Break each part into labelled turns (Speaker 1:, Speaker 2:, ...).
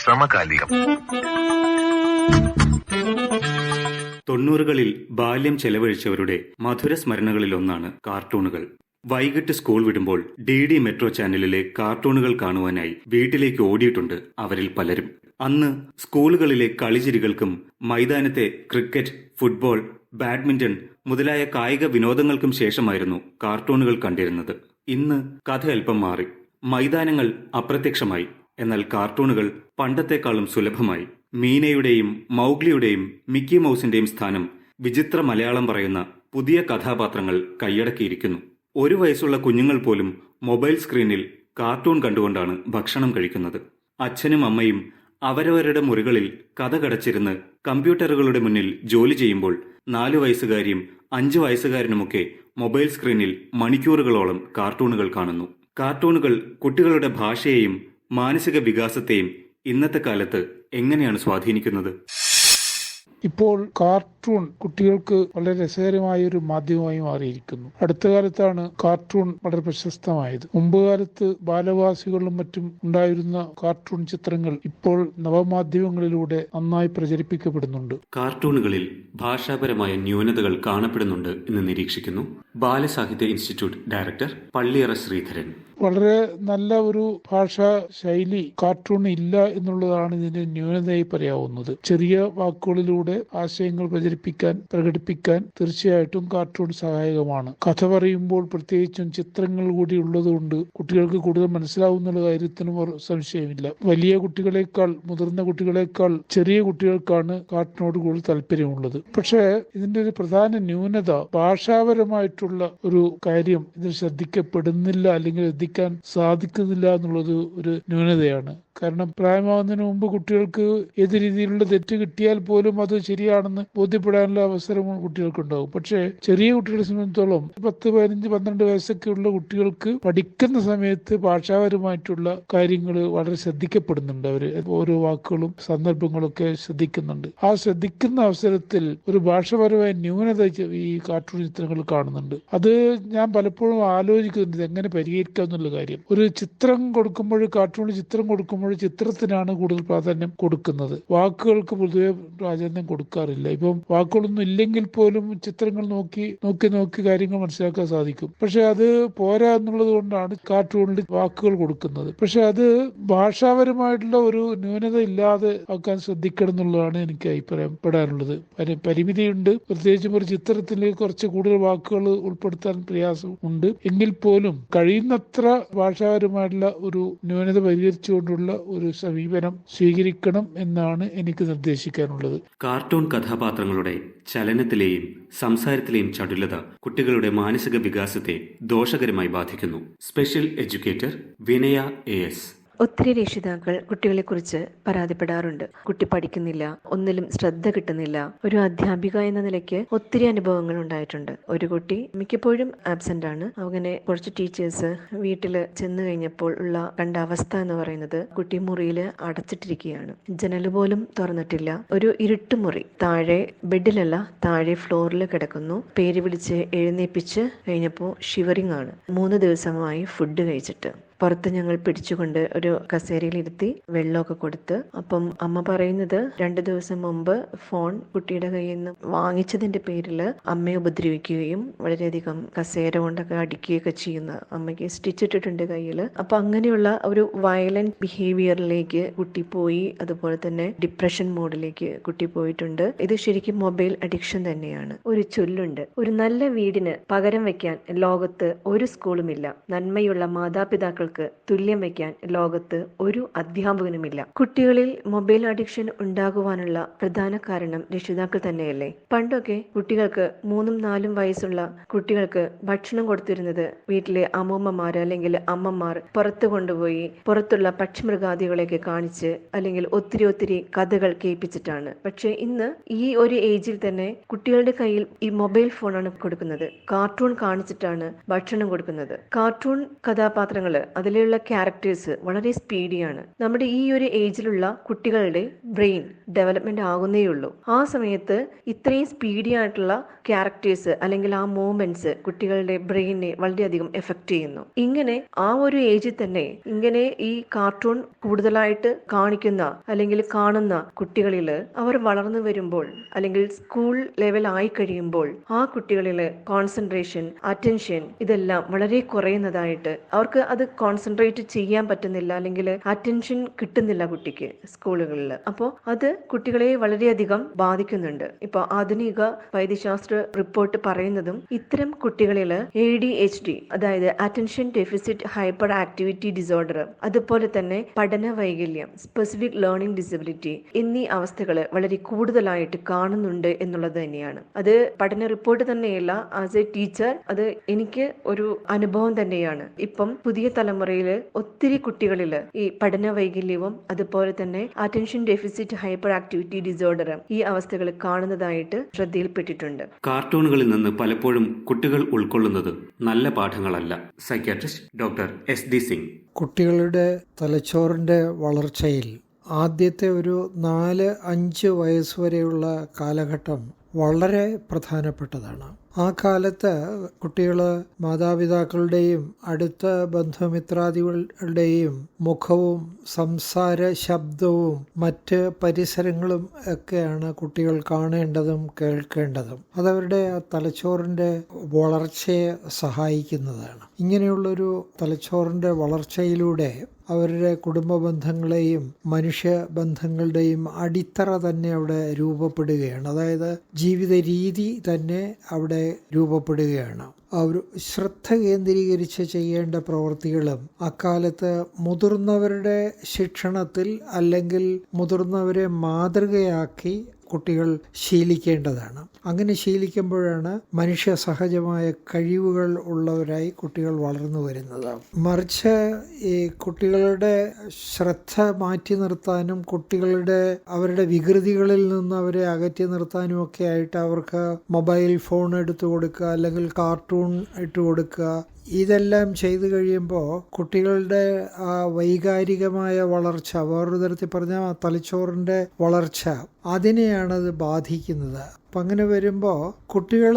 Speaker 1: സമകാലികം.
Speaker 2: 90കളിൽ ബാല്യം ചെലവഴിച്ചവരുടെ മധുര സ്മരണകളിലൊന്നാണ് കാർട്ടൂണുകൾ. വൈകിട്ട് സ്കൂൾ വിടുമ്പോൾ DD മെട്രോ ചാനലിലെ കാർട്ടൂണുകൾ കാണുവാനായി വീട്ടിലേക്ക് ഓടിയിട്ടുണ്ട് അവരിൽ പലരും. അന്ന് സ്കൂളുകളിലെ കളിചിരികൾക്കും മൈതാനത്തെ ക്രിക്കറ്റ്, ഫുട്ബോൾ, ബാഡ്മിന്റൺ മുതലായ കായിക വിനോദങ്ങൾക്കും ശേഷമായിരുന്നു കാർട്ടൂണുകൾ കണ്ടിരുന്നത്. ഇന്ന് കഥ അല്പം മാറി. മൈതാനങ്ങൾ അപ്രത്യക്ഷമായി. എന്നാൽ കാർട്ടൂണുകൾ പണ്ടത്തെക്കാളും സുലഭമായി. മീനയുടെയും മൗഗ്ലിയുടെയും മിക്കി മൗസിന്റെയും സ്ഥാനം വിചിത്ര മലയാളം പറയുന്ന പുതിയ കഥാപാത്രങ്ങൾ കൈയടക്കിയിരിക്കുന്നു. 1 വയസ്സുള്ള കുഞ്ഞുങ്ങൾ പോലും മൊബൈൽ സ്ക്രീനിൽ കാർട്ടൂൺ കണ്ടുകൊണ്ടാണ് ഭക്ഷണം കഴിക്കുന്നത്. അച്ഛനും അമ്മയും അവരവരുടെ മുറികളിൽ കഥ കടച്ചിരുന്ന് കമ്പ്യൂട്ടറുകളുടെ മുന്നിൽ ജോലി ചെയ്യുമ്പോൾ 4 വയസ്സുകാരിയും 5 വയസ്സുകാരനുമൊക്കെ മൊബൈൽ സ്ക്രീനിൽ മണിക്കൂറുകളോളം കാർട്ടൂണുകൾ കാണുന്നു. കാർട്ടൂണുകൾ കുട്ടികളുടെ ഭാഷയെയും മാനസിക വികാസത്തെയും ഇന്നത്തെ കാലത്ത് എങ്ങനെയാണ് സ്വാധീനിക്കുന്നത്?
Speaker 3: ഇപ്പോൾ കാർട്ടൂൺ കുട്ടികൾക്ക് വളരെ രസകരമായ ഒരു മാധ്യമമായി മാറിയിരിക്കുന്നു. അടുത്ത കാലത്താണ് കാർട്ടൂൺ വളരെ പ്രശസ്തമായത്. മുമ്പ് കാലത്ത് ബാലവാസികളിലും മറ്റും ഉണ്ടായിരുന്ന കാർട്ടൂൺ ചിത്രങ്ങൾ ഇപ്പോൾ നവമാധ്യമങ്ങളിലൂടെ നന്നായി പ്രചരിപ്പിക്കപ്പെടുന്നുണ്ട്.
Speaker 2: കാർട്ടൂണുകളിൽ ഭാഷാപരമായ ന്യൂനതകൾ കാണപ്പെടുന്നുണ്ട് എന്ന് നിരീക്ഷിക്കുന്നു ബാലസാഹിത്യ ഇൻസ്റ്റിറ്റ്യൂട്ട് ഡയറക്ടർ പള്ളിയറ ശ്രീധരൻ.
Speaker 3: വളരെ നല്ല ഒരു ഭാഷാ ശൈലി കാർട്ടൂൺ ഇല്ല എന്നുള്ളതാണ് ഇതിന്റെ ന്യൂനതയായി പറയാവുന്നത്. ചെറിയ വാക്കുകളിലൂടെ ആശയങ്ങൾ പ്രകടിപ്പിക്കാൻ തീർച്ചയായിട്ടും കാർട്ടൂൺ സഹായകമാണ്. കഥ പറയുമ്പോൾ പ്രത്യേകിച്ചും ചിത്രങ്ങൾ കൂടി ഉള്ളതുകൊണ്ട് കുട്ടികൾക്ക് കൂടുതൽ മനസ്സിലാവുന്ന കാര്യത്തിനും സംശയമില്ല. വലിയ കുട്ടികളെക്കാൾ, മുതിർന്ന കുട്ടികളെക്കാൾ ചെറിയ കുട്ടികൾക്കാണ് കാർട്ടൂണോട് കൂടുതൽ താല്പര്യമുള്ളത്. പക്ഷേ ഇതിന്റെ ഒരു പ്രധാന ന്യൂനത ഭാഷാപരമായിട്ടുള്ള ഒരു കാര്യം ഇതിൽ ശ്രദ്ധിക്കപ്പെടുന്നില്ല, അല്ലെങ്കിൽ ശ്രദ്ധിക്കാൻ സാധിക്കുന്നില്ല എന്നുള്ളത് ഒരു ന്യൂനതയാണ്. കാരണം പ്രായമാകുന്നതിന് മുമ്പ് കുട്ടികൾക്ക് ഏത് രീതിയിലുള്ള തെറ്റ് കിട്ടിയാൽ പോലും അത് ശരിയാണെന്ന് ബോധ്യപ്പെടാനുള്ള അവസരം കുട്ടികൾക്കുണ്ടാകും. പക്ഷേ ചെറിയ കുട്ടികളെ സംബന്ധിച്ചോളം 10, 15, 12 വയസ്സൊക്കെ ഉള്ള കുട്ടികൾക്ക് പഠിക്കുന്ന സമയത്ത് ഭാഷാപരമായിട്ടുള്ള കാര്യങ്ങൾ വളരെ ശ്രദ്ധിക്കപ്പെടുന്നുണ്ട്. അവര് ഓരോ വാക്കുകളും സന്ദർഭങ്ങളൊക്കെ ശ്രദ്ധിക്കുന്നുണ്ട്. ആ ശ്രദ്ധിക്കുന്ന അവസരത്തിൽ ഒരു ഭാഷാപരമായ ന്യൂനത ഈ കാർട്ടൂൺ ചിത്രങ്ങൾ കാണുന്നുണ്ട്. അത് ഞാൻ പലപ്പോഴും ആലോചിക്കുന്നുണ്ട് എങ്ങനെ പരിഹരിക്കാം എന്നുള്ള കാര്യം. ഒരു ചിത്രം കൊടുക്കുമ്പോൾ, കാർട്ടൂൺ ചിത്രം കൊടുക്കുമ്പോൾ ചിത്രത്തിനാണ് കൂടുതൽ പ്രാധാന്യം കൊടുക്കുന്നത്. വാക്കുകൾക്ക് പൊതുവെ പ്രാധാന്യം കൊടുക്കാറില്ല. ഇപ്പം വാക്കുകളൊന്നും ഇല്ലെങ്കിൽ പോലും ചിത്രങ്ങൾ നോക്കി കാര്യങ്ങൾ മനസ്സിലാക്കാൻ സാധിക്കും. പക്ഷെ അത് പോരാ എന്നുള്ളത് കൊണ്ടാണ് കാർട്ടൂണിൽ വാക്കുകൾ കൊടുക്കുന്നത്. പക്ഷെ അത് ഭാഷാപരമായിട്ടുള്ള ഒരു ന്യൂനത ഇല്ലാതെ ആക്കാൻ ശ്രദ്ധിക്കണം എന്നുള്ളതാണ് എനിക്ക് അഭിപ്രായപ്പെടാനുള്ളത്. പരിമിതിയുണ്ട്. പ്രത്യേകിച്ചും ഒരു ചിത്രത്തിൽ കുറച്ച് കൂടുതൽ വാക്കുകൾ ഉൾപ്പെടുത്താൻ പ്രയാസം ഉണ്ട്. എങ്കിൽ പോലും കഴിയുന്നത്ര ഭാഷാപരമായിട്ടുള്ള ഒരു ന്യൂനത പരിഹരിച്ചുകൊണ്ടുള്ള ഒരു സമീപനം സ്വീകരിക്കണം എന്നാണ് എനിക്ക് നിർദ്ദേശിക്കാനുള്ളത്.
Speaker 2: കാർട്ടൂൺ കഥാപാത്രങ്ങളുടെ ചലനത്തിലെയും സംസാരത്തിലെയും ചടുലത കുട്ടികളുടെ മാനസിക വികാസത്തെ ദോഷകരമായി ബാധിക്കുന്നു. സ്പെഷ്യൽ എഡ്യൂക്കേറ്റർ വിനയ AS.
Speaker 4: ഒത്തിരി രക്ഷിതാക്കൾ കുട്ടികളെക്കുറിച്ച് പരാതിപ്പെടാറുണ്ട്. കുട്ടി പഠിക്കുന്നില്ല, ഒന്നിലും ശ്രദ്ധ കിട്ടുന്നില്ല. ഒരു അധ്യാപിക എന്ന നിലയ്ക്ക് ഒത്തിരി അനുഭവങ്ങൾ ഉണ്ടായിട്ടുണ്ട്. ഒരു കുട്ടി മിക്കപ്പോഴും ആബ്സെന്റ് ആണ്. അങ്ങനെ കുറച്ച് ടീച്ചേഴ്സ് വീട്ടിൽ ചെന്ന് കഴിഞ്ഞപ്പോൾ കണ്ട അവസ്ഥ എന്ന് പറയുന്നത് കുട്ടി മുറിയിൽ അടച്ചിട്ടിരിക്കുകയാണ്. ജനൽ പോലും തുറന്നിട്ടില്ല. ഒരു ഇരുട്ടുമുറി. താഴെ ബെഡിലല്ല, താഴെ ഫ്ലോറിൽ കിടക്കുന്നു. പേര് വിളിച്ച് എഴുന്നേപ്പിച്ച് കഴിഞ്ഞപ്പോൾ ഷിവറിംഗ് ആണ്. 3 ദിവസമായി ഫുഡ് കഴിച്ചിട്ട്. പുറത്ത് ഞങ്ങൾ പിടിച്ചുകൊണ്ട് ഒരു കസേരയിലിരുത്തി വെള്ളമൊക്കെ കൊടുത്ത്. അപ്പം അമ്മ പറയുന്നത് 2 ദിവസം മുമ്പ് ഫോൺ കുട്ടിയുടെ കയ്യിൽ നിന്ന് വാങ്ങിച്ചതിന്റെ പേരിൽ അമ്മയെ ഉപദ്രവിക്കുകയും വളരെയധികം കസേര കൊണ്ടൊക്കെ അടിക്കുകയൊക്കെ ചെയ്യുന്ന, അമ്മയ്ക്ക് സ്റ്റിച്ച് ഇട്ടിട്ടുണ്ട് കയ്യിൽ. അപ്പൊ അങ്ങനെയുള്ള ഒരു വയലന്റ് ബിഹേവിയറിലേക്ക് കുട്ടി പോയി. അതുപോലെ തന്നെ ഡിപ്രഷൻ മോഡിലേക്ക് കുട്ടി പോയിട്ടുണ്ട്. ഇത് ശരിക്കും മൊബൈൽ അഡിക്ഷൻ തന്നെയാണ്. ഒരു ചൊല്ലുണ്ട്, ഒരു നല്ല വീടിന് പകരം വെക്കാൻ ലോകത്ത് ഒരു സ്കൂളുമില്ല. നന്മയുള്ള മാതാപിതാക്കൾ തുല്യം വയ്ക്കാൻ ലോകത്ത് ഒരു അധ്യാപകനുമില്ല. കുട്ടികളിൽ മൊബൈൽ അഡിക്ഷൻ ഉണ്ടാകുവാനുള്ള പ്രധാന കാരണം രക്ഷിതാക്കൾ തന്നെയല്ലേ? പണ്ടൊക്കെ കുട്ടികൾക്ക് 3, 4 വയസ്സുള്ള കുട്ടികൾക്ക് ഭക്ഷണം കൊടുത്തിരുന്നത് വീട്ടിലെ അമ്മൂമ്മമാർ അല്ലെങ്കിൽ അമ്മമാർ പുറത്തു കൊണ്ടുപോയി പുറത്തുള്ള പക്ഷിമൃഗാദികളെയൊക്കെ കാണിച്ച് അല്ലെങ്കിൽ ഒത്തിരി കഥകൾ കേൾപ്പിച്ചിട്ടാണ്. പക്ഷെ ഇന്ന് ഈ ഒരു ഏജിൽ തന്നെ കുട്ടികളുടെ കയ്യിൽ ഈ മൊബൈൽ ഫോണാണ് കൊടുക്കുന്നത്. കാർട്ടൂൺ കാണിച്ചിട്ടാണ് ഭക്ഷണം കൊടുക്കുന്നത്. കാർട്ടൂൺ കഥാപാത്രങ്ങള് അതിലുള്ള ക്യാരക്ടേഴ്സ് വളരെ സ്പീഡിയാണ്. നമ്മുടെ ഈ ഒരു ഏജിലുള്ള കുട്ടികളുടെ ബ്രെയിൻ ഡെവലപ്മെന്റ് ആകുന്നേ ഉള്ളൂ. ആ സമയത്ത് ഇത്രയും സ്പീഡി ആയിട്ടുള്ള ക്യാരക്ടേഴ്സ് അല്ലെങ്കിൽ ആ മൂവ്മെന്റ്സ് കുട്ടികളുടെ ബ്രെയിനെ വളരെയധികം എഫക്ട് ചെയ്യുന്നു. ഇങ്ങനെ ആ ഒരു ഏജിൽ തന്നെ ഇങ്ങനെ ഈ കാർട്ടൂൺ കൂടുതലായിട്ട് കാണിക്കുന്ന അല്ലെങ്കിൽ കാണുന്ന കുട്ടികളിൽ അവർ വളർന്നു വരുമ്പോൾ അല്ലെങ്കിൽ സ്കൂൾ ലെവൽ ആയി കഴിയുമ്പോൾ ആ കുട്ടികളിൽ കോൺസെൻട്രേഷൻ, അറ്റൻഷൻ ഇതെല്ലാം വളരെ കുറയുന്നതായിട്ട്, അവർക്ക് അത് കോൺസെൻട്രേറ്റ് ചെയ്യാൻ പറ്റുന്നില്ല അല്ലെങ്കിൽ അറ്റൻഷൻ കിട്ടുന്നില്ല കുട്ടിക്ക് സ്കൂളുകളിൽ. അപ്പോൾ അത് കുട്ടികളെ വളരെയധികം ബാധിക്കുന്നുണ്ട്. ഇപ്പോൾ ആധുനിക വൈദ്യശാസ്ത്ര റിപ്പോർട്ട് പറയുന്നതും ഇത്തരം കുട്ടികളിൽ ADHD, അതായത് attention deficit hyper activity disorder, അതുപോലെ തന്നെ പഠന വൈകല്യം, സ്പെസിഫിക് ലേണിംഗ് ഡിസബിലിറ്റി എന്നീ അവസ്ഥകൾ വളരെ കൂടുതലായിട്ട് കാണുന്നുണ്ട് എന്നുള്ളത് തന്നെയാണ്. അത് പഠന റിപ്പോർട്ട് തന്നെയല്ല, ആസ് എ ടീച്ചർ അത് എനിക്ക് ഒരു അനുഭവം തന്നെയാണ്. ഇപ്പം പുതിയ തലമുറയിൽ ഒത്തിരി കുട്ടികളിൽ ഈ പഠന വൈകല്യവും അതുപോലെ തന്നെ attention deficit hyper activity disorder ഈ അവസ്ഥകൾ കാണുന്നതായിട്ട് ശ്രദ്ധയിൽപ്പെട്ടിട്ടുണ്ട്.
Speaker 2: കാർട്ടൂണുകളിൽ നിന്ന് പലപ്പോഴും കുട്ടികൾ ഉൾക്കൊള്ളുന്നത് നല്ല പാഠങ്ങളല്ല. Psychiatrist doctor SD Singh.
Speaker 1: കുട്ടികളുടെ തലച്ചോറിൻ്റെ വളർച്ചയിൽ ആദ്യത്തെ ഒരു 4-5 വയസ്സ് വരെയുള്ള കാലഘട്ടം വളരെ പ്രധാനപ്പെട്ടതാണ്. ആ കാലത്ത് കുട്ടികൾ മാതാപിതാക്കളുടെയും അടുത്ത ബന്ധുമിത്രാദികളുടെയും മുഖവും സംസാര ശബ്ദവും മറ്റ് പരിസരങ്ങളും ഒക്കെയാണ് കുട്ടികൾ കാണേണ്ടതും കേൾക്കേണ്ടതും. അതവരുടെ തലച്ചോറിൻ്റെ വളർച്ചയെ സഹായിക്കുന്നതാണ്. ഇങ്ങനെയുള്ളൊരു തലച്ചോറിൻ്റെ വളർച്ചയിലൂടെ അവരുടെ കുടുംബ ബന്ധങ്ങളെയും മനുഷ്യ ബന്ധങ്ങളുടെയും അടിത്തറ തന്നെ അവിടെ രൂപപ്പെടുകയാണ്. അതായത് ജീവിത രീതി തന്നെ അവിടെ രൂപപ്പെടുകയാണ്. അവർ ശ്രദ്ധ കേന്ദ്രീകരിച്ച് ചെയ്യേണ്ട പ്രവൃത്തികളും അക്കാലത്ത് മുതിർന്നവരുടെ ശിക്ഷണത്തിൽ അല്ലെങ്കിൽ മുതിർന്നവരെ മാതൃകയാക്കി കുട്ടികൾ ശീലിക്കേണ്ടതാണ്. അങ്ങനെ ശീലിക്കുമ്പോഴാണ് മനുഷ്യ സഹജമായ കഴിവുകൾ ഉള്ളവരായി കുട്ടികൾ വളർന്നു വരുന്നത്. മറിച്ച് ഈ കുട്ടികളുടെ ശ്രദ്ധ മാറ്റി നിർത്താനും അവരുടെ വികൃതികളിൽ നിന്ന് അവരെ അകറ്റി നിർത്താനും ഒക്കെ ആയിട്ട് അവർക്ക് മൊബൈൽ ഫോൺ എടുത്തു കൊടുക്കുക അല്ലെങ്കിൽ കാർട്ടൂൺ ഇട്ട് കൊടുക്കുക, ഇതെല്ലാം ചെയ്തു കഴിയുമ്പോൾ കുട്ടികളുടെ ആ വൈകാരികമായ വളർച്ച, വേറൊരു തരത്തിൽ പറഞ്ഞാൽ ആ തലച്ചോറിൻ്റെ വളർച്ച, അതിനെയാണത് ബാധിക്കുന്നത്. അപ്പം അങ്ങനെ വരുമ്പോൾ കുട്ടികൾ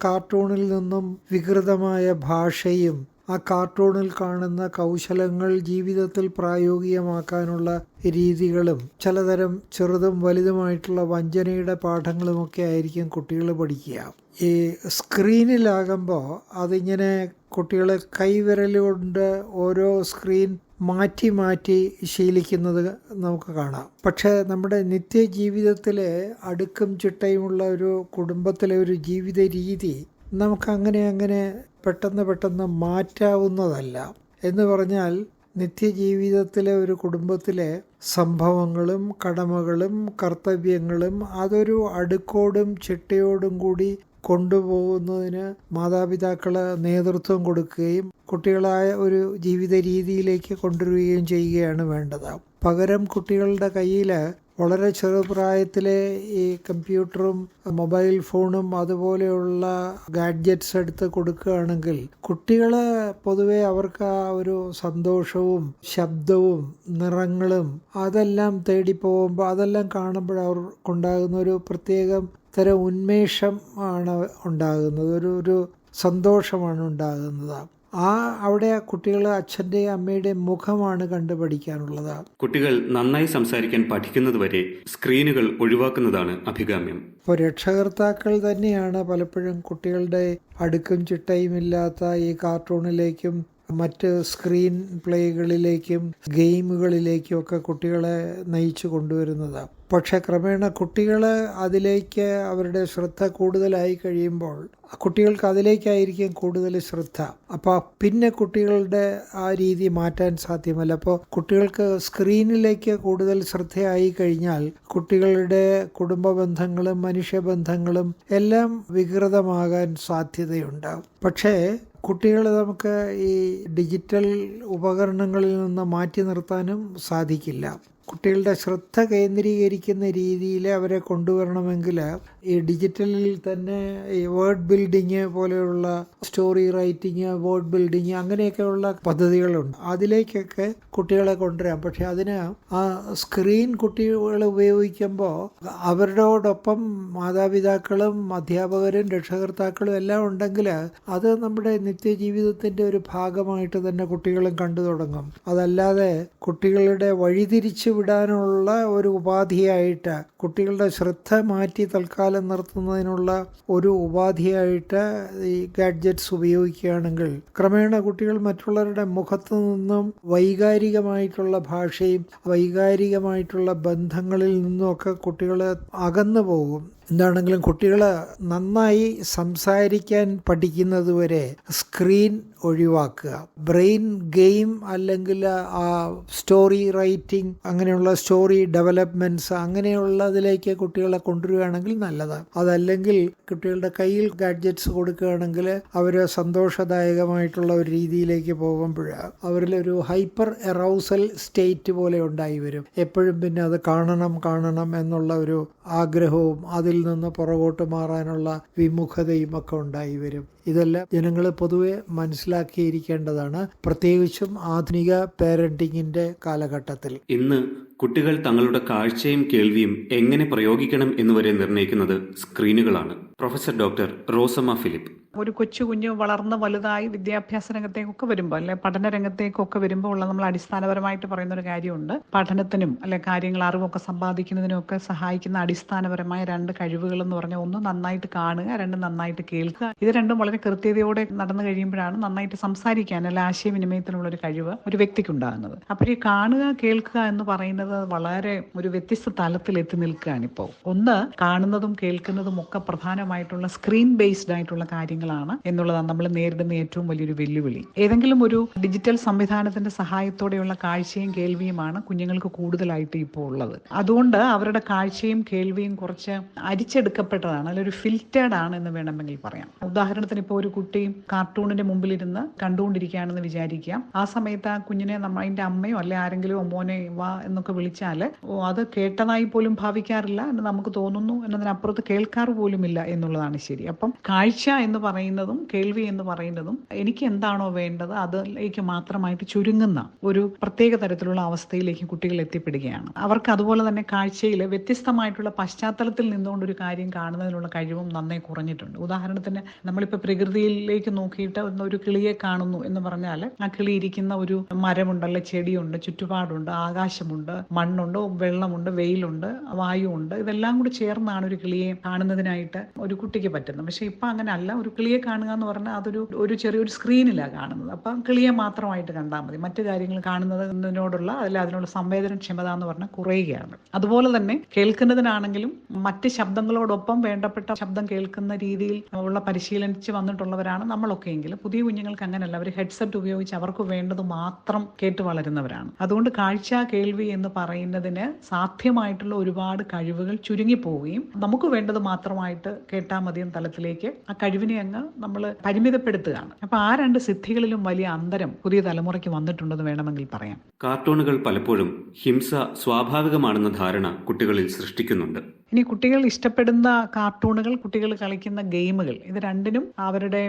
Speaker 1: കാർട്ടൂണിൽ നിന്നും വികൃതമായ ഭാഷയും ആ കാർട്ടൂണിൽ കാണുന്ന കൗശലങ്ങൾ ജീവിതത്തിൽ പ്രായോഗികമാക്കാനുള്ള രീതികളും ചിലതരം ചെറുതും വലുതുമായിട്ടുള്ള വഞ്ചനയുടെ പാഠങ്ങളുമൊക്കെ ആയിരിക്കും കുട്ടികൾ പഠിക്കുക. ഈ സ്ക്രീനിലാകുമ്പോൾ അതിങ്ങനെ കുട്ടികളെ കൈവിരലുകൊണ്ട് ഓരോ സ്ക്രീൻ മാറ്റി മാറ്റി ശീലിക്കുന്നത് നമുക്ക് കാണാം. പക്ഷേ നമ്മുടെ നിത്യജീവിതത്തിലെ അടുക്കും ചിട്ടയുമുള്ള ഒരു കുടുംബത്തിലെ ഒരു ജീവിത രീതി നമുക്കങ്ങനെ പെട്ടെന്ന് മാറ്റാവുന്നതല്ല. എന്ന് പറഞ്ഞാൽ നിത്യജീവിതത്തിലെ ഒരു കുടുംബത്തിലെ സംഭവങ്ങളും കടമകളും കർത്തവ്യങ്ങളും അതൊരു അടുക്കോടും ചിട്ടയോടും കൂടി കൊണ്ടുപോകുന്നതിന് മാതാപിതാക്കൾ നേതൃത്വം കൊടുക്കുകയും കുട്ടികളായ ഒരു ജീവിത രീതിയിലേക്ക് കൊണ്ടുവരികയും ചെയ്യുകയാണ് വേണ്ടത്. പകരം കുട്ടികളുടെ കയ്യിൽ വളരെ ചെറുപ്രായത്തിലെ ഈ കമ്പ്യൂട്ടറും മൊബൈൽ ഫോണും അതുപോലെയുള്ള ഗാഡ്ജറ്റ്സ് എടുത്ത് കൊടുക്കുകയാണെങ്കിൽ കുട്ടികൾ പൊതുവെ അവർക്ക് ആ ഒരു സന്തോഷവും ശബ്ദവും നിറങ്ങളും അതെല്ലാം തേടിപ്പോകുമ്പോൾ അതെല്ലാം കാണുമ്പോൾ അവർക്കുണ്ടാകുന്ന ഒരു പ്രത്യേകം തരം ഉന്മേഷം ആണ് ഉണ്ടാകുന്നത്, ഒരു സന്തോഷമാണ് ഉണ്ടാകുന്നത്. അവിടെ കുട്ടികൾ അച്ഛൻ്റെയും അമ്മയുടെയും മുഖമാണ് കണ്ടുപഠിക്കാനുള്ളത്.
Speaker 2: കുട്ടികൾ നന്നായി സംസാരിക്കാൻ പഠിക്കുന്നത് വരെ സ്ക്രീനുകൾ ഒഴിവാക്കുന്നതാണ് അഭികാമ്യം.
Speaker 1: ഇപ്പോൾ രക്ഷകർത്താക്കൾ തന്നെയാണ് പലപ്പോഴും കുട്ടികളുടെ അടുക്കും ചിട്ടയും ഇല്ലാത്ത ഈ കാർട്ടൂണിലേക്കും മറ്റ് സ്ക്രീൻ പ്ലേകളിലേക്കും ഗെയിമുകളിലേക്കും ഒക്കെ കുട്ടികളെ നയിച്ചു കൊണ്ടുവരുന്നത്. പക്ഷെ ക്രമേണ കുട്ടികൾ അതിലേക്ക് അവരുടെ ശ്രദ്ധ കൂടുതലായി കഴിയുമ്പോൾ കുട്ടികൾക്ക് അതിലേക്കായിരിക്കും കൂടുതൽ ശ്രദ്ധ. അപ്പോൾ പിന്നെ കുട്ടികളുടെ ആ രീതി മാറ്റാൻ സാധ്യമല്ല. അപ്പോൾ കുട്ടികൾക്ക് സ്ക്രീനിലേക്ക് കൂടുതൽ ശ്രദ്ധയായി കഴിഞ്ഞാൽ കുട്ടികളുടെ കുടുംബ ബന്ധങ്ങളും മനുഷ്യബന്ധങ്ങളും എല്ലാം വികൃതമാകാൻ സാധ്യതയുണ്ട്. പക്ഷേ കുട്ടികളെ നമുക്ക് ഈ ഡിജിറ്റൽ ഉപകരണങ്ങളിൽ നിന്ന് മാറ്റി നിർത്താനും സാധിക്കില്ല. കുട്ടികളുടെ ശ്രദ്ധ കേന്ദ്രീകരിക്കുന്ന രീതിയിൽ അവരെ കൊണ്ടുവരണമെങ്കിൽ ഈ ഡിജിറ്റലിൽ തന്നെ ഈ വേർഡ് ബിൽഡിങ് പോലെയുള്ള സ്റ്റോറി റൈറ്റിങ്, വേർഡ് ബിൽഡിങ് അങ്ങനെയൊക്കെയുള്ള പദ്ധതികളുണ്ട്. അതിലേക്കൊക്കെ കുട്ടികളെ കൊണ്ടുവരാം. പക്ഷെ അതിന് ആ സ്ക്രീൻ കുട്ടികൾ ഉപയോഗിക്കുമ്പോൾ അവരോടൊപ്പം മാതാപിതാക്കളും അധ്യാപകരും രക്ഷകർത്താക്കളും എല്ലാം ഉണ്ടെങ്കിൽ അത് നമ്മുടെ നിത്യജീവിതത്തിൻ്റെ ഒരു ഭാഗമായിട്ട് തന്നെ കുട്ടികളും കണ്ടു തുടങ്ങും. അതല്ലാതെ കുട്ടികളുടെ വഴിതിരിച്ചു വിടാനുള്ള ഒരു ഉപാധിയായിട്ട്, കുട്ടികളുടെ ശ്രദ്ധ മാറ്റി തൽക്കാലം നിർത്തുന്നതിനുള്ള ഒരു ഉപാധിയായിട്ട് ഈ ഗാഡ്ജറ്റ്സ് ഉപയോഗിക്കുകയാണെങ്കിൽ ക്രമേണ കുട്ടികൾ മറ്റുള്ളവരുടെ മുഖത്തു നിന്നും വൈകാരികമായിട്ടുള്ള ഭാഷയും വൈകാരികമായിട്ടുള്ള ബന്ധങ്ങളിൽ നിന്നുമൊക്കെ കുട്ടികൾ അകന്നു പോകും. എന്താണെങ്കിലും കുട്ടികൾ നന്നായി സംസാരിക്കാൻ പഠിക്കുന്നതുവരെ സ്ക്രീൻ ഒഴിവാക്കുക. ബ്രെയിൻ ഗെയിം അല്ലെങ്കിൽ ആ സ്റ്റോറി റൈറ്റിംഗ്, അങ്ങനെയുള്ള സ്റ്റോറി ഡെവലപ്മെൻറ്റ്സ് അങ്ങനെയുള്ളതിലേക്ക് കുട്ടികളെ കൊണ്ടുവരികയാണെങ്കിൽ നല്ലത്. അതല്ലെങ്കിൽ കുട്ടികളുടെ കയ്യിൽ ഗാഡ്ജറ്റ്സ് കൊടുക്കുകയാണെങ്കിൽ അവർ സന്തോഷദായകമായിട്ടുള്ള ഒരു രീതിയിലേക്ക് പോകുമ്പോൾ അവരിലൊരു ഹൈപ്പർ എറൗസൽ സ്റ്റേറ്റ് പോലെ ഉണ്ടായി വരും. എപ്പോഴും പിന്നെ അത് കാണണം എന്നുള്ള ഒരു ആഗ്രഹവും അതിൽ നിന്ന് പുറകോട്ട് മാറാനുള്ള വിമുഖതയും ഒക്കെ ഉണ്ടായി വരും. ഇതെല്ലാം ജനങ്ങൾ പൊതുവെ മനസ്സിലാക്കിയിരിക്കേണ്ടതാണ്, പ്രത്യേകിച്ചും ആധുനിക പേരന്റിങ്ങിന്റെ കാലഘട്ടത്തിൽ.
Speaker 2: ഇന്ന് കുട്ടികൾ തങ്ങളുടെ കാഴ്ചയും കേൾവിയും എങ്ങനെ പ്രയോഗിക്കണം എന്നുവരെ നിർണ്ണയിക്കുന്നത് സ്ക്രീനുകളാണ്. Professor doctor Rosamma Philip.
Speaker 5: ഒരു കൊച്ചു കുഞ്ഞ് വളർന്ന് വലുതായി വിദ്യാഭ്യാസ രംഗത്തേക്കൊക്കെ വരുമ്പോൾ, അല്ലെ പഠന രംഗത്തേക്കൊക്കെ വരുമ്പോൾ ഉള്ള നമ്മൾ അടിസ്ഥാനപരമായിട്ട് പറയുന്ന ഒരു കാര്യമുണ്ട്. പഠനത്തിനും അല്ലെ കാര്യങ്ങൾ അറിവൊക്കെ സമ്പാദിക്കുന്നതിനും ഒക്കെ സഹായിക്കുന്ന അടിസ്ഥാനപരമായ 2 കഴിവുകൾ എന്ന് പറഞ്ഞാൽ, ഒന്ന് നന്നായിട്ട് കാണുക, 2 നന്നായിട്ട് കേൾക്കുക. ഇത് രണ്ടും വളരെ കൃത്യതയോടെ നടന്നു കഴിയുമ്പോഴാണ് നന്നായിട്ട് സംസാരിക്കാൻ അല്ലെ ആശയവിനിമയത്തിനുള്ള ഒരു കഴിവ് ഒരു വ്യക്തിക്ക് ഉണ്ടാകുന്നത്. അപ്പോൾ ഈ കാണുക കേൾക്കുക എന്ന് പറയുന്നത് വളരെ ഒരു വ്യത്യസ്ത തലത്തിൽ എത്തി നിൽക്കുകയാണ് ഇപ്പോൾ. ഒന്ന്, കാണുന്നതും കേൾക്കുന്നതും ഒക്കെ പ്രധാനമായിട്ടുള്ള സ്ക്രീൻ ബേസ്ഡ് ആയിട്ടുള്ള കാര്യങ്ങൾ എന്നുള്ളതാണ് നമ്മൾ നേരിടുന്ന ഏറ്റവും വലിയൊരു വെല്ലുവിളി. ഏതെങ്കിലും ഒരു ഡിജിറ്റൽ സംവിധാനത്തിന്റെ സഹായത്തോടെയുള്ള കാഴ്ചയും കേൾവിയുമാണ് കുഞ്ഞുങ്ങൾക്ക് കൂടുതലായിട്ട് ഇപ്പോൾ ഉള്ളത്. അതുകൊണ്ട് അവരുടെ കാഴ്ചയും കേൾവിയും കുറച്ച് അരിച്ചെടുക്കപ്പെട്ടതാണ്, അല്ലെങ്കിൽ ഒരു ഫിൽറ്റേർഡ് ആണ് എന്ന് വേണമെങ്കിൽ പറയാം. ഉദാഹരണത്തിന് ഇപ്പോൾ ഒരു കുട്ടി കാർട്ടൂണിന്റെ മുമ്പിലിരുന്ന് കണ്ടുകൊണ്ടിരിക്കുകയാണെന്ന് വിചാരിക്കാം. ആ സമയത്ത് ആ കുഞ്ഞിനെ അതിന്റെ അമ്മയോ അല്ലെ ആരെങ്കിലും മോനെ വാ എന്നൊക്കെ വിളിച്ചാൽ അത് കേട്ടതായി പോലും ഭാവിക്കാറില്ല എന്ന് നമുക്ക് തോന്നുന്നു, എന്നതിനപ്പുറത്ത് കേൾക്കാറ് പോലുമില്ല എന്നുള്ളതാണ് ശരി. അപ്പം കാഴ്ച എന്ന് പറയുന്നതും കേൾവി എന്ന് പറയുന്നതും എനിക്ക് എന്താണോ വേണ്ടത് അതിലേക്ക് മാത്രമായിട്ട് ചുരുങ്ങുന്ന ഒരു പ്രത്യേക തരത്തിലുള്ള അവസ്ഥയിലേക്ക് കുട്ടികൾ എത്തിപ്പെടുകയാണ്. അവർക്ക് അതുപോലെ തന്നെ കാഴ്ചയിൽ വ്യത്യസ്തമായിട്ടുള്ള പശ്ചാത്തലത്തിൽ നിന്നുകൊണ്ട് ഒരു കാര്യം കാണുന്നതിനുള്ള കഴിവും നന്നേ കുറഞ്ഞിട്ടുണ്ട്. ഉദാഹരണത്തിന് നമ്മളിപ്പോൾ പ്രകൃതിയിലേക്ക് നോക്കിയിട്ട് ഒരു കിളിയെ കാണുന്നു എന്ന് പറഞ്ഞാൽ ആ കിളി ഇരിക്കുന്ന ഒരു മരമുണ്ട്, അല്ലെ ചെടിയുണ്ട്, ചുറ്റുപാടുണ്ട്, ആകാശമുണ്ട്, മണ്ണുണ്ട്, വെള്ളമുണ്ട്, വെയിലുണ്ട്, വായുവുണ്ട്. ഇതെല്ലാം കൂടി ചേർന്നാണ് ഒരു കിളിയെ കാണുന്നതിനായിട്ട് ഒരു കുട്ടിക്ക് പറ്റുന്നത്. പക്ഷെ ഇപ്പം അങ്ങനെയല്ല. ഒരു കിളിയെ കാണുക എന്ന് പറഞ്ഞാൽ അതൊരു ചെറിയൊരു സ്ക്രീനിലാണ് കാണുന്നത്. അപ്പം കിളിയെ മാത്രമായിട്ട് കണ്ടാൽ മതി. മറ്റു കാര്യങ്ങൾ കാണുന്നതിനോടുള്ള അതിനുള്ള സംവേദനക്ഷമത എന്ന് പറഞ്ഞാൽ കുറയുകയാണ്. അതുപോലെ തന്നെ കേൾക്കുന്നതിനാണെങ്കിലും മറ്റ് ശബ്ദങ്ങളോടൊപ്പം വേണ്ടപ്പെട്ട ശബ്ദം കേൾക്കുന്ന രീതിയിൽ ഉള്ള പരിശീലിച്ച് വന്നിട്ടുള്ളവരാണ് നമ്മളൊക്കെ. എങ്കിലും പുതിയ കുഞ്ഞുങ്ങൾക്ക് അങ്ങനെയല്ല. അവർ ഹെഡ്സെറ്റ് ഉപയോഗിച്ച് അവർക്ക് വേണ്ടത് മാത്രം കേട്ട് വളരുന്നവരാണ്. അതുകൊണ്ട് കാഴ്ച കേൾവി എന്ന് പറയുന്നതിന് സാധ്യമായിട്ടുള്ള ഒരുപാട് കഴിവുകൾ ചുരുങ്ങിപ്പോവുകയും നമുക്ക് വേണ്ടത് മാത്രമായിട്ട് കേട്ടാൽ മതിയും തലത്തിലേക്ക് ആ കഴിവിനെ അങ്ങ് നമ്മൾ പരിമിതപ്പെടുത്തുകയാണ്. അപ്പൊ ആ 2 സിദ്ധികളിലും വലിയ അന്തരം പുതിയ തലമുറയ്ക്ക് വന്നിട്ടുണ്ടെന്ന് വേണമെങ്കിൽ പറയാം.
Speaker 2: കാർട്ടൂണുകൾ പലപ്പോഴും ഹിംസ സ്വാഭാവികമാണെന്ന ധാരണ കുട്ടികളിൽ സൃഷ്ടിക്കുന്നുണ്ട്.
Speaker 5: ഇനി കുട്ടികൾ ഇഷ്ടപ്പെടുന്ന കാർട്ടൂണുകൾ, കുട്ടികൾ കളിക്കുന്ന ഗെയിമുകൾ, ഇത് രണ്ടിനും അവരുടെ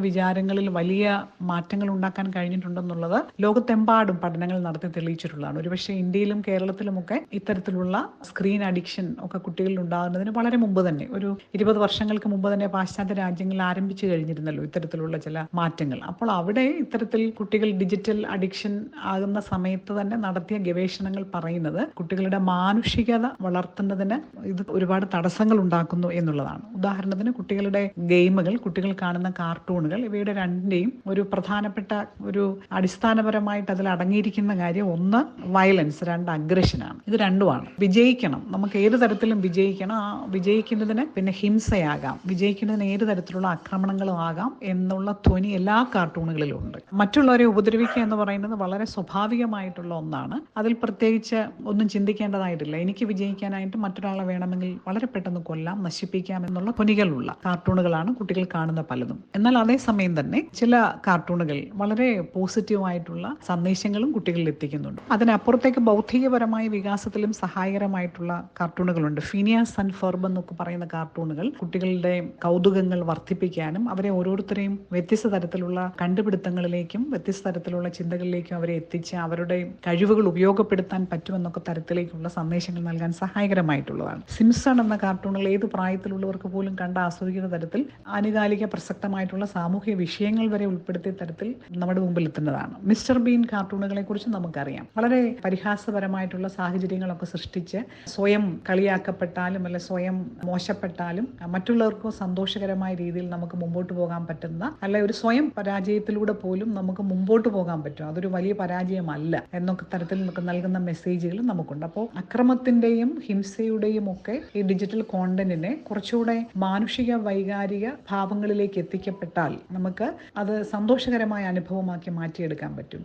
Speaker 5: വിചാരങ്ങളിൽ വലിയ മാറ്റങ്ങൾ ഉണ്ടാക്കാൻ കഴിഞ്ഞിട്ടുണ്ടെന്നുള്ളത് ലോകത്തെമ്പാടും പഠനങ്ങൾ നടത്തി തെളിയിച്ചിട്ടുള്ളതാണ്. ഒരുപക്ഷെ ഇന്ത്യയിലും കേരളത്തിലുമൊക്കെ ഇത്തരത്തിലുള്ള സ്ക്രീൻ അഡിക്ഷൻ ഒക്കെ കുട്ടികളിൽ ഉണ്ടാകുന്നതിന് വളരെ മുമ്പ് തന്നെ, ഒരു 20 വർഷങ്ങൾക്ക് മുമ്പ് തന്നെ പാശ്ചാത്യ രാജ്യങ്ങളിൽ ആരംഭിച്ചു കഴിഞ്ഞിരുന്നല്ലോ ഇത്തരത്തിലുള്ള ചില മാറ്റങ്ങൾ. അപ്പോൾ അവിടെ ഇത്തരത്തിൽ കുട്ടികൾ ഡിജിറ്റൽ അഡിക്ഷൻ ആകുന്ന സമയത്ത് തന്നെ നടത്തിയ ഗവേഷണങ്ങൾ പറയുന്നത് കുട്ടികളുടെ മാനുഷികത വളർത്തുന്നതിന് ഇത് ഒരുപാട് തടസ്സങ്ങൾ ഉണ്ടാക്കുന്നു എന്നുള്ളതാണ്. ഉദാഹരണത്തിന് കുട്ടികളുടെ ഗെയിമുകൾ, കുട്ടികൾ കാണുന്ന കാർട്ടൂണുകൾ, ഇവയുടെ രണ്ടിന്റെയും ഒരു പ്രധാനപ്പെട്ട ഒരു അടിസ്ഥാനപരമായിട്ട് അതിൽ അടങ്ങിയിരിക്കുന്ന കാര്യം, ഒന്ന് വയലൻസ്, 2 അഗ്രഷനാണ്. ഇത് രണ്ടുമാണ്. വിജയിക്കണം, നമുക്ക് ഏത് തരത്തിലും വിജയിക്കണം. ആ വിജയിക്കുന്നതിന് പിന്നെ ഹിംസയാകാം, വിജയിക്കുന്നതിന് ഏത് തരത്തിലുള്ള ആക്രമണങ്ങളും ആകാം എന്നുള്ള ധ്വനി എല്ലാ കാർട്ടൂണുകളിലും ഉണ്ട്. മറ്റുള്ളവരെ ഉപദ്രവിക്കുക എന്ന് പറയുന്നത് വളരെ സ്വാഭാവികമായിട്ടുള്ള ഒന്നാണ്. അതിൽ പ്രത്യേകിച്ച് ഒന്നും ചിന്തിക്കേണ്ടതായിട്ടില്ല. എനിക്ക് വിജയിക്കാനായിട്ട് മറ്റൊരാളെ മൃഗങ്ങളെ വേണമെങ്കിൽ വളരെ പെട്ടെന്ന് കൊല്ലാം, നശിപ്പിക്കാം എന്നുള്ള ധ്വനികളുള്ള കാർട്ടൂണുകളാണ് കുട്ടികൾ കാണുന്ന പലതും. എന്നാൽ അതേസമയം തന്നെ ചില കാർട്ടൂണുകൾ വളരെ പോസിറ്റീവായിട്ടുള്ള സന്ദേശങ്ങളും കുട്ടികളിൽ എത്തിക്കുന്നുണ്ട്. അതിനപ്പുറത്തേക്ക് ബൗദ്ധികപരമായ വികാസത്തിലും സഹായകരമായിട്ടുള്ള കാർട്ടൂണുകളുണ്ട്. ഫിനിയാസ് ആൻഡ് ഫെർബ് എന്നൊക്കെ പറയുന്ന കാർട്ടൂണുകൾ കുട്ടികളുടെ കൗതുകങ്ങൾ വർദ്ധിപ്പിക്കാനും അവരെ ഓരോരുത്തരെയും വ്യത്യസ്ത തരത്തിലുള്ള കണ്ടുപിടുത്തങ്ങളിലേക്കും വ്യത്യസ്ത തരത്തിലുള്ള ചിന്തകളിലേക്കും അവരെ എത്തിച്ച് അവരുടെ കഴിവുകൾ ഉപയോഗപ്പെടുത്താൻ പറ്റുമെന്നൊക്കെ തരത്തിലേക്കുള്ള സന്ദേശങ്ങൾ നൽകാൻ സഹായകരമായിട്ടുള്ളതാണ്. സിംസൺ എന്ന കാർട്ടൂണുകൾ ഏത് പ്രായത്തിലുള്ളവർക്ക് പോലും കണ്ട് ആസ്വദിക്കുന്ന തരത്തിൽ ആനുകാലിക പ്രസക്തമായിട്ടുള്ള സാമൂഹിക വിഷയങ്ങൾ വരെ ഉൾപ്പെടുത്തിയ തരത്തിൽ നമ്മുടെ മുമ്പിൽ എത്തുന്നതാണ്. മിസ്റ്റർ ബീൻ കാർട്ടൂണുകളെ കുറിച്ച് നമുക്കറിയാം. വളരെ പരിഹാസപരമായിട്ടുള്ള സാഹചര്യങ്ങളൊക്കെ സൃഷ്ടിച്ച് സ്വയം കളിയാക്കപ്പെട്ടാലും അല്ലെ സ്വയം മോശപ്പെട്ടാലും മറ്റുള്ളവർക്ക് സന്തോഷകരമായ രീതിയിൽ നമുക്ക് മുമ്പോട്ട് പോകാൻ പറ്റുന്ന, അല്ലെ ഒരു സ്വയം പരാജയത്തിലൂടെ പോലും നമുക്ക് മുമ്പോട്ട് പോകാൻ പറ്റും, അതൊരു വലിയ പരാജയമല്ല എന്നൊക്കെ തരത്തിൽ നൽകുന്ന മെസ്സേജുകൾ നമുക്കുണ്ട്. അപ്പോൾ അക്രമത്തിന്റെയും ഹിംസയുടെയും ഒക്കെ ഈ ഡിജിറ്റൽ കോണ്ടന്റിനെ കുറച്ചുകൂടെ മാനുഷിക വൈകാരിക ഭാവങ്ങളിലേക്ക് എത്തിക്കപ്പെട്ടാൽ നമുക്ക് അത് സന്തോഷകരമായ അനുഭവമാക്കി മാറ്റിയെടുക്കാൻ പറ്റും.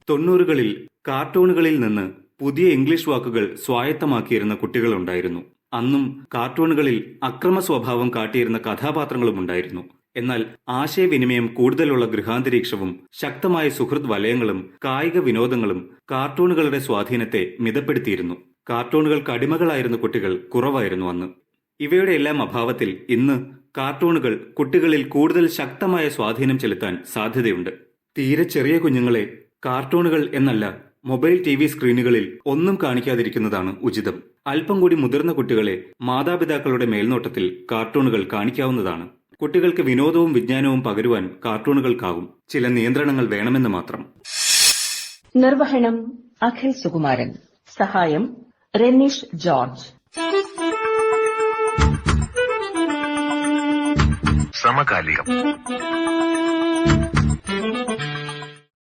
Speaker 2: 90കളിൽ കാർട്ടൂണുകളിൽ നിന്ന് പുതിയ ഇംഗ്ലീഷ് വാക്കുകൾ സ്വായത്തമാക്കിയിരുന്ന കുട്ടികളുണ്ടായിരുന്നു. അന്നും കാർട്ടൂണുകളിൽ അക്രമ സ്വഭാവം കാട്ടിയിരുന്ന കഥാപാത്രങ്ങളും ഉണ്ടായിരുന്നു. എന്നാൽ ആശയവിനിമയം കൂടുതലുള്ള ഗൃഹാന്തരീക്ഷവും ശക്തമായ സുഹൃത്ത് വലയങ്ങളും കായിക വിനോദങ്ങളും കാർട്ടൂണുകളുടെ സ്വാധീനത്തെ മിതപ്പെടുത്തിയിരുന്നു. കാർട്ടൂണുകൾക്ക് അടിമകളായിരുന്ന കുട്ടികൾ കുറവായിരുന്നു അന്ന്. ഇവയുടെ എല്ലാം അഭാവത്തിൽ ഇന്ന് കാർട്ടൂണുകൾ കുട്ടികളിൽ കൂടുതൽ ശക്തമായ സ്വാധീനം ചെലുത്താൻ സാധ്യതയുണ്ട്. തീരെ ചെറിയ കുഞ്ഞുങ്ങളെ കാർട്ടൂണുകൾ എന്നല്ല മൊബൈൽ TV സ്ക്രീനുകളിൽ ഒന്നും കാണിക്കാതിരിക്കുന്നതാണ് ഉചിതം. അല്പം കൂടി മുതിർന്ന കുട്ടികളെ മാതാപിതാക്കളുടെ മേൽനോട്ടത്തിൽ കാർട്ടൂണുകൾ കാണിക്കാവുന്നതാണ്. കുട്ടികൾക്ക് വിനോദവും വിജ്ഞാനവും പകരുവാൻ കാർട്ടൂണുകൾക്കാവും. ചില നിയന്ത്രണങ്ങൾ വേണമെന്ന് മാത്രം.
Speaker 6: നിർവഹണം അഖിൽ സുകുമാരൻ. സഹായം റെനീഷ് ജോർജ്.
Speaker 7: സമകാലികം.